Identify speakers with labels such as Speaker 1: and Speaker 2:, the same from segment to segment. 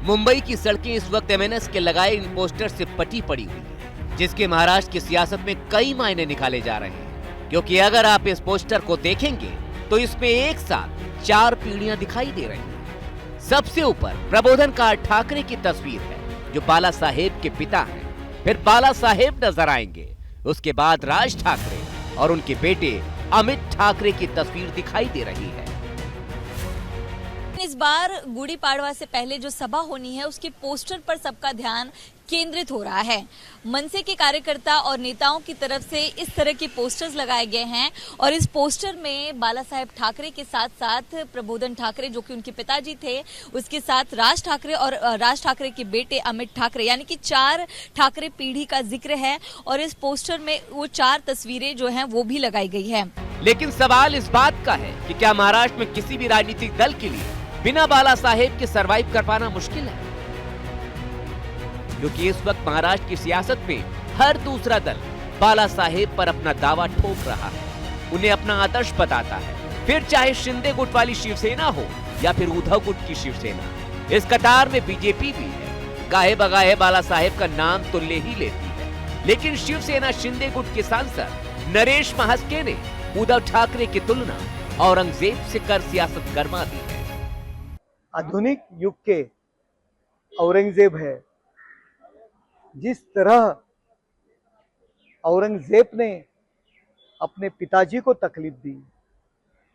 Speaker 1: मुंबई की सड़कें इस वक्त एमएनएस के लगाए इन पोस्टर से पटी पड़ी हुई है, जिसके महाराष्ट्र की सियासत में कई मायने निकाले जा रहे हैं। क्योंकि अगर आप इस पोस्टर को देखेंगे तो इसमें एक साथ 4 पीढ़ियां दिखाई दे रही हैं। सबसे ऊपर प्रबोधनकार ठाकरे की तस्वीर है, जो बाला साहेब के पिता हैं। फिर बाला साहेब नजर आएंगे। उसके बाद राज ठाकरे और उनके बेटे अमित ठाकरे की तस्वीर दिखाई दे रही है।
Speaker 2: इस बार गुड़ी पाड़वा से पहले जो सभा होनी है उसके पोस्टर पर सबका ध्यान केंद्रित हो रहा है। मनसे के कार्यकर्ता और नेताओं की तरफ से इस तरह के पोस्टर्स लगाए गए हैं और इस पोस्टर में बाला साहेब ठाकरे के साथ साथ प्रबोधन ठाकरे, जो कि उनके पिताजी थे, उसके साथ राज ठाकरे और राज ठाकरे के बेटे अमित ठाकरे, यानी कि 4 ठाकरे पीढ़ी का जिक्र है। और इस पोस्टर में वो 4 तस्वीरें जो हैं वो भी लगाई गई है।
Speaker 1: लेकिन सवाल इस बात का है कि क्या महाराष्ट्र में किसी भी राजनीतिक दल के लिए बिना बाला साहेब के सरवाइव कर पाना मुश्किल है? क्योंकि इस वक्त महाराष्ट्र की सियासत में हर दूसरा दल बाला साहेब पर अपना दावा ठोक रहा है, उन्हें अपना आदर्श बताता है। फिर चाहे शिंदे गुट वाली शिवसेना हो या फिर उद्धव गुट की शिवसेना, इस कतार में बीजेपी भी है। गाहे बगाहे बाला साहेब का नाम तो ले ही लेती है, लेकिन शिवसेना शिंदे गुट के सांसद नरेश महास्के ने उद्धव ठाकरे की तुलना औरंगजेब से कर सियासत गरमा दी है।
Speaker 3: आधुनिक युग के औरंगजेब है। जिस तरह औरंगजेब ने अपने पिताजी को तकलीफ दी,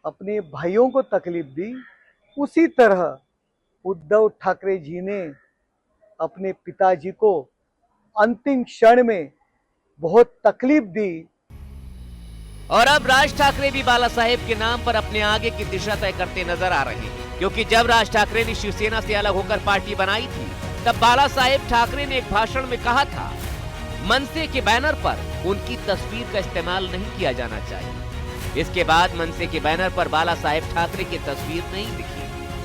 Speaker 3: अपने भाइयों को तकलीफ दी, उसी तरह उद्धव ठाकरे जी ने अपने पिताजी को अंतिम क्षण में बहुत तकलीफ दी।
Speaker 1: और अब राज ठाकरे भी बाला साहेब के नाम पर अपने आगे की दिशा तय करते नजर आ रहे हैं। क्योंकि जब राज ठाकरे ने शिवसेना से अलग होकर पार्टी बनाई थी, तब बाला साहेब ठाकरे ने एक भाषण में कहा था, मनसे के बैनर पर उनकी तस्वीर का इस्तेमाल नहीं किया जाना चाहिए। इसके बाद मनसे के बैनर पर बाला साहेब ठाकरे की तस्वीर नहीं दिखी।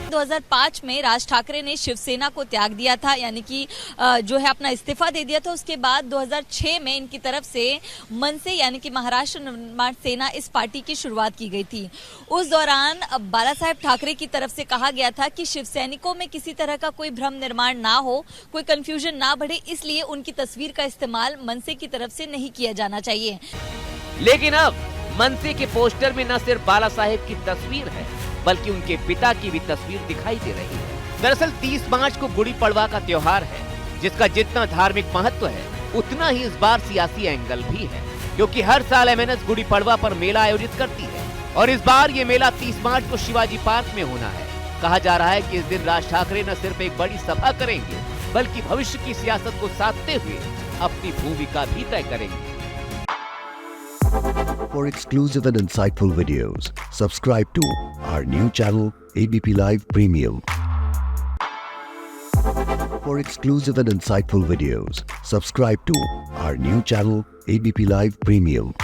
Speaker 2: 2005 में राज ठाकरे ने शिवसेना को त्याग दिया था, यानी कि जो है अपना इस्तीफा दे दिया था। उसके बाद 2006 में इनकी तरफ से मनसे यानी कि महाराष्ट्र निर्माण सेना इस पार्टी की शुरुआत की गई थी। उस दौरान बाला साहेब ठाकरे की तरफ से कहा गया था कि शिवसैनिकों में किसी तरह का कोई भ्रम निर्माण ना हो, कोई कंफ्यूजन ना बढ़े, इसलिए उनकी तस्वीर का इस्तेमाल मनसे की तरफ से नहीं किया जाना चाहिए।
Speaker 1: लेकिन अब मनसे के पोस्टर में न सिर्फ बाला साहेब की तस्वीर है, बल्कि उनके पिता की भी तस्वीर दिखाई दे रही है। दरअसल 30 मार्च को गुड़ी पड़वा का त्योहार है, जिसका जितना धार्मिक महत्व है उतना ही इस बार सियासी एंगल भी है। क्योंकि हर साल एमएनएस गुड़ी पड़वा पर मेला आयोजित करती है और इस बार ये मेला 30 मार्च को शिवाजी पार्क में होना है। कहा जा रहा है कि इस दिन राज ठाकरे न सिर्फ एक बड़ी सभा करेंगे, बल्कि भविष्य की सियासत को साधते हुए अपनी भूमिका भी तय करेंगे।
Speaker 4: For exclusive and insightful videos, subscribe to our new channel ABP Live Premium. For exclusive and insightful videos, subscribe to our new channel ABP Live Premium.